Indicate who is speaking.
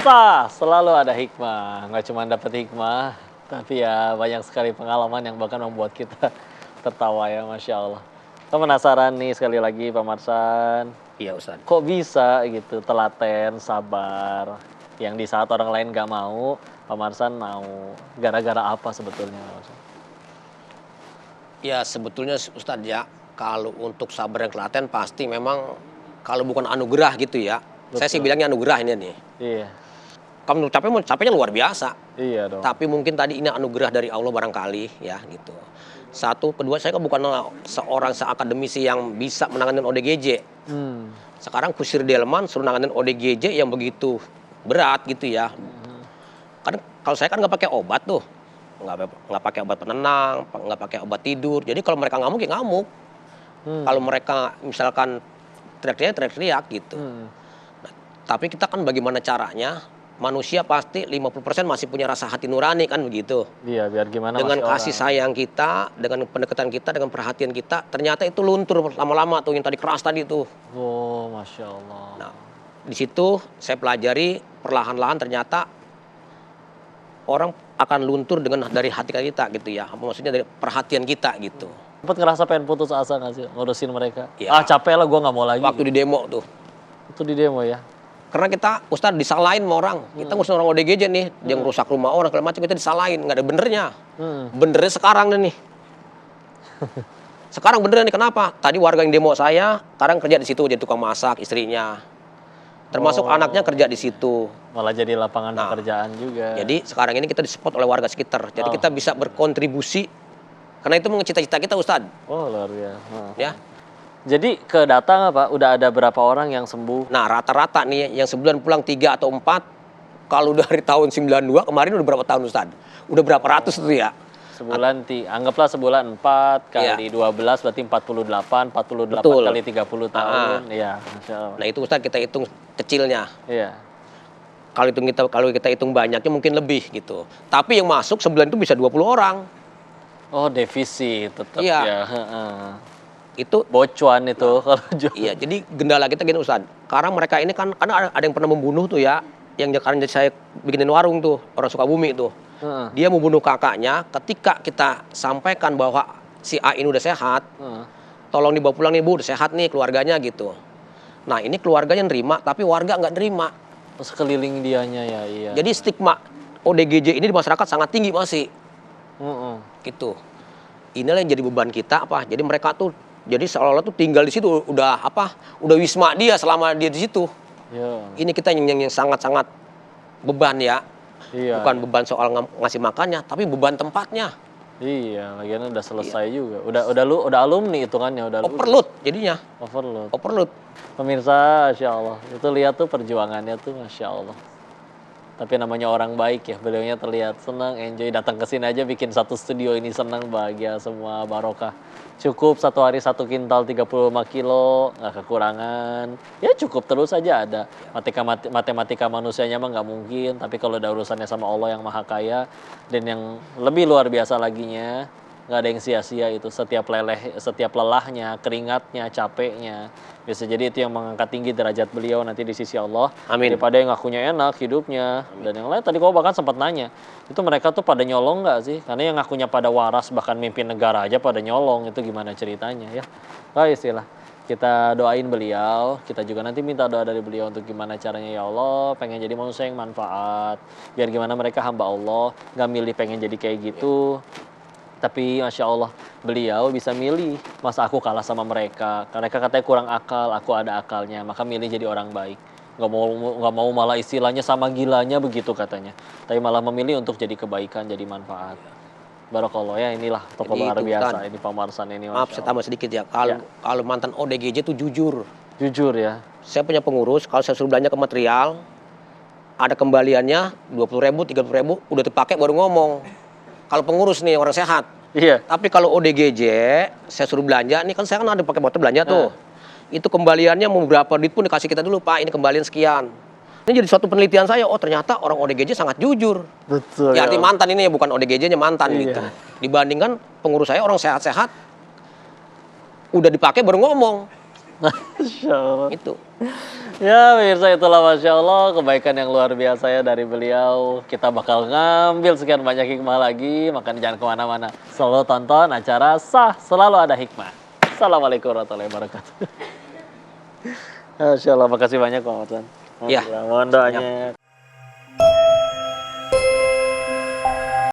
Speaker 1: Pemirsa, selalu ada hikmah. Nggak cuma dapat hikmah, tapi ya banyak sekali pengalaman yang bahkan membuat kita tertawa ya, Masya Allah. Saya penasaran nih sekali lagi Pak Marsan,
Speaker 2: Iya Ustaz.
Speaker 1: kok bisa gitu telaten, sabar, yang di saat orang lain nggak mau, Pak Marsan mau. Gara-gara apa sebetulnya Pak Marsan?
Speaker 2: Ya sebetulnya Ustaz ya, kalau untuk sabar yang telaten pasti memang kalau bukan anugerah gitu ya. Saya sih
Speaker 1: Betul.
Speaker 2: bilangnya anugerah ini nih.
Speaker 1: Iya,
Speaker 2: Kalau menurut capeknya luar biasa.
Speaker 1: iya dong.
Speaker 2: Tapi mungkin tadi ini anugerah dari Allah barangkali ya gitu. Satu, kedua saya kan bukan seorang seakademisi yang bisa menangani ODGJ.
Speaker 1: Hmm.
Speaker 2: Sekarang kusir delman suruh nanganin ODGJ yang begitu berat gitu ya. Kan kalau saya kan nggak pakai obat tuh, nggak pakai obat penenang, nggak pakai obat tidur. Jadi kalau mereka ngamuk ya ngamuk. Kalau mereka misalkan teriak-teriak gitu. Tapi kita kan bagaimana caranya? Manusia pasti 50% masih punya rasa hati nurani kan begitu.
Speaker 1: Iya, biar gimana
Speaker 2: Dengan
Speaker 1: masih
Speaker 2: kasih
Speaker 1: orang.
Speaker 2: sayang kita, dengan pendekatan kita, dengan perhatian kita, ternyata itu luntur lama-lama tuh yang tadi keras tadi tuh.
Speaker 1: Oh, Masya Allah.
Speaker 2: Nah, di situ saya pelajari perlahan-lahan ternyata orang akan luntur dengan dari hati kita gitu ya. Apa maksudnya dari perhatian kita gitu.
Speaker 1: Sempet ngerasa pengen putus asa nggak sih ngurusin mereka?
Speaker 2: Iya.
Speaker 1: Capek lah, gue nggak mau lagi.
Speaker 2: Waktu di demo tuh.
Speaker 1: Itu di demo ya?
Speaker 2: Karena kita Ustadz disalahin sama orang. Kita ngurusin orang ODGJ nih, dia ngerusak rumah orang segala macam, kita disalahin, nggak ada benernya. Benernya sekarang nih. Sekarang benernya nih, kenapa? Tadi warga yang demo saya, sekarang kerja di situ jadi tukang masak istrinya. Termasuk anaknya kerja di situ.
Speaker 1: Malah jadi lapangan pekerjaan juga.
Speaker 2: Jadi sekarang ini kita disupport oleh warga sekitar. Jadi kita bisa berkontribusi karena itu cita-cita kita Ustadz.
Speaker 1: Oh, luar biasa.
Speaker 2: Ya.
Speaker 1: Jadi ke data nggak Pak? Udah ada berapa orang yang sembuh?
Speaker 2: Nah rata-rata nih yang sebulan pulang 3 atau 4, kalau dari tahun 92 kemarin udah berapa tahun Ustadz? Udah berapa ratus tuh ya?
Speaker 1: Sebulan, anggaplah sebulan 4 kali 12 berarti 48
Speaker 2: Betul.
Speaker 1: kali 30 tahun. Iya, Masya Allah.
Speaker 2: Nah itu Ustadz kita hitung kecilnya.
Speaker 1: Iya.
Speaker 2: Kalau kita hitung banyaknya mungkin lebih gitu. Tapi yang masuk sebulan itu bisa 20 orang.
Speaker 1: Oh, defisit tetap
Speaker 2: Iya.
Speaker 1: ya.
Speaker 2: Itu
Speaker 1: Bocuan itu kalau jual.
Speaker 2: iya, jadi gendala kita gini Ustadz. Karena mereka ini kan karena ada yang pernah membunuh tuh ya. Yang karena saya bikinin warung tuh, orang Sukabumi tuh. Dia mau bunuh kakaknya, ketika kita sampaikan bahwa si A ini udah sehat, tolong dibawa pulang nih Bu, udah sehat nih keluarganya gitu. Nah ini keluarganya nerima, tapi warga nggak nerima.
Speaker 1: Sekeliling dianya ya, iya.
Speaker 2: Jadi stigma ODGJ ini di masyarakat sangat tinggi masih. Gitu. Inilah yang jadi beban kita apa? Jadi mereka tuh jadi seolah-olah tuh tinggal di situ udah wisma dia selama dia di situ.
Speaker 1: Ya.
Speaker 2: Ini kita yang sangat-sangat beban ya.
Speaker 1: Iya.
Speaker 2: Bukan beban soal ngasih makannya, tapi beban tempatnya.
Speaker 1: Iya, lagian udah selesai juga. Udah alumni hitungannya, udah
Speaker 2: Overload jadinya.
Speaker 1: Overload. Pemirsa, Masya Allah. Itu lihat tuh perjuangannya tuh, Masya Allah. Tapi namanya orang baik ya, beliaunya terlihat senang, enjoy. Datang ke sini aja bikin satu studio ini senang, bahagia semua, barokah. Cukup satu hari 1 kintal 35 kilo, nggak kekurangan. Ya cukup terus aja ada. Matematika manusianya mah nggak mungkin, tapi kalau ada urusannya sama Allah yang maha kaya, dan yang lebih luar biasa laginya, nggak ada yang sia-sia itu. Setiap lelahnya, keringatnya, capeknya, bisa jadi itu yang mengangkat tinggi derajat beliau nanti di sisi Allah.
Speaker 2: Amin.
Speaker 1: Daripada yang ngakunya enak hidupnya. Dan yang lain tadi kau bahkan sempat nanya, itu mereka tuh pada nyolong nggak sih? Karena yang ngakunya pada waras, bahkan mimpin negara aja pada nyolong. Itu gimana ceritanya ya? Nah, istilah. Kita doain beliau, kita juga nanti minta doa dari beliau untuk gimana caranya ya Allah, pengen jadi manusia yang manfaat. Biar gimana mereka hamba Allah, nggak milih pengen jadi kayak gitu. Tapi Masya Allah, beliau bisa milih, masa aku kalah sama mereka. Mereka katanya kurang akal, aku ada akalnya, maka milih jadi orang baik. Nggak mau malah istilahnya sama gilanya begitu katanya. Tapi malah memilih untuk jadi kebaikan, jadi manfaat. Barakallah ya, inilah tokoh luar biasa ini Pak Marsan ini.
Speaker 2: Maaf saya tambah sedikit ya. Kalau mantan ODGJ itu jujur.
Speaker 1: Jujur ya.
Speaker 2: Saya punya pengurus, kalau saya suruh belanja ke material, ada kembaliannya 20.000, 30.000, udah terpakai baru ngomong. Kalau pengurus nih orang sehat.
Speaker 1: Iya.
Speaker 2: Tapi kalau ODGJ, saya suruh belanja, nih kan saya kan ada pakai motor belanja tuh. Itu kembaliannya mau berapa duit pun dikasih kita dulu Pak, ini kembalian sekian. Ini jadi suatu penelitian saya, oh ternyata orang ODGJ sangat jujur.
Speaker 1: Betul.
Speaker 2: Ya arti mantan ini ya, bukan ODGJ-nya mantan gitu.
Speaker 1: Iya.
Speaker 2: Dibandingkan pengurus saya orang sehat-sehat, udah dipakai baru ngomong.
Speaker 1: Masya Allah.
Speaker 2: Itu.
Speaker 1: Ya, pemirsa, itulah Masya Allah kebaikan yang luar biasa ya dari beliau. Kita bakal ngambil sekian banyak hikmah lagi, makanya jangan kemana-mana. Selalu tonton acara Sah Selalu Ada Hikmah. Assalamualaikum warahmatullahi wabarakatuh. Masya Allah, makasih banyak Pak Ahmad San.
Speaker 2: Ya.
Speaker 1: Mohon doanya.